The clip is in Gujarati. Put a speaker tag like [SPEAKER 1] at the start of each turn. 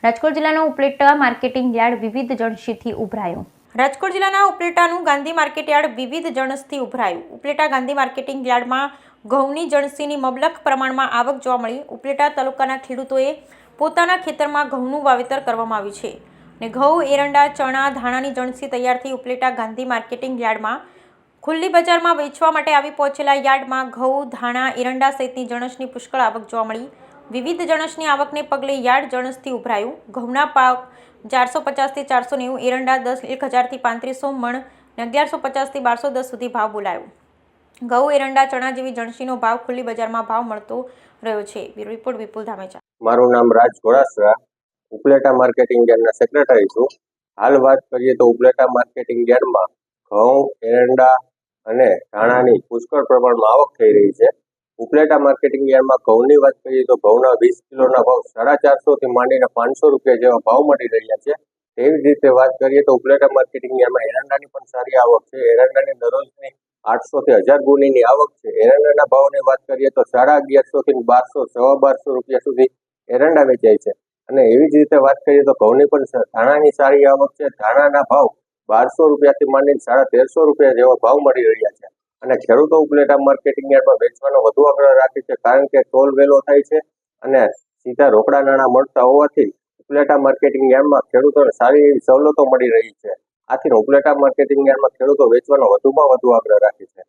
[SPEAKER 1] રાજકોટ જિલ્લાનો ઉપલેટા માર્કેટિંગ યાર્ડ વિવિધ જણસીથી ઉભરાયું. રાજકોટ જિલ્લાના ઉપલેટાનું ગાંધી માર્કેટ યાર્ડ વિવિધ જણસથી ઉભરાયું. ઉપલેટા ગાંધી માર્કેટિંગ યાર્ડમાં ઘઉંની જણસીની મબલખ પ્રમાણમાં આવક જોવા મળી. ઉપલેટા તાલુકાના ખેડૂતોએ પોતાના ખેતરમાં ઘઉંનું વાવેતર કરવામાં આવ્યું છે અને ઘઉં, એરંડા, ચણા, ધાણાની જણસી તૈયાર થઈ ઉપલેટા ગાંધી માર્કેટિંગ યાર્ડમાં ખુલ્લી બજારમાં વેચવા માટે આવી પહોંચેલા યાર્ડમાં ઘઉં, ધાણા, એરંડા સહિતની જણસની પુષ્કળ આવક જોવા મળી. વિવિધ જણસની આવકને પગલે યાર્ડ જણસથી ઉભરાયું. ઘઉંના પાક 450 થી 490, એરંડા 10,000 થી 3500 મણ અને 1150 થી 1210 સુધી ભાવ બોલાયો. ઘઉં, એરંડા, ચણા જેવી જણસીનો ભાવ ખુલ્લી બજારમાં ભાવ મળતો રહ્યો છે. બ્યુરો રિપોર્ટ વિપુલ ધામેચા.
[SPEAKER 2] મારું નામ રાજ ઘોડાસરા, ઉપલેટા માર્કેટિંગ યાર્ડના સેક્રેટરી છું. હાલ વાત કરીએ તો ઉપલેટા માર્કેટિંગ યાર્ડમાં ઘઉં, એરંડા અને ધાણાની પુષ્કળ પ્રમાણમાં આવક થઈ રહી છે. ઉપલેટા માર્કેટિંગ યાર્ડમાં ઘઉંની વાત કરીએ તો ઘઉંના 20 કિલોના ભાવ 450 થી માંડીને 500 રૂપિયા જેવા ભાવ મળી રહ્યા છે. તેવી જ રીતે વાત કરીએ તો ઉપલેટા માર્કેટિંગ યાર્ડમાં એરંડાની પણ સારી આવક છે. એરંડાની દરરોજની 800 થી 1000 ગુણીની આવક છે. એરંડાના ભાવની વાત કરીએ તો 1150 થી 1200, 1250 રૂપિયા સુધી એરંડા વેચાય છે. અને એવી જ રીતે વાત કરીએ તો ઘઉંની પણ ધાણાની સારી આવક છે. ધાણાના ભાવ 1200 રૂપિયાથી માંડીને 1350 રૂપિયા જેવા ભાવ મળી રહ્યા છે. અને ખેડૂતો ઉપલેટા માર્કેટિંગ યાર્ડમાં વેચવાનો વધુ આગ્રહ રાખે છે, કારણ કે ટોલ વેલો થાય છે અને સીધા રોકડા નાણાં મળતા હોવાથી ઉપલેટા માર્કેટિંગ યાર્ડમાં ખેડૂતોને સારી એવી સવલતો મળી રહી છે. આથી ઉપલેટા માર્કેટિંગ યાર્ડમાં ખેડૂતો વેચવાનો વધુમાં વધુ આગ્રહ રાખે છે.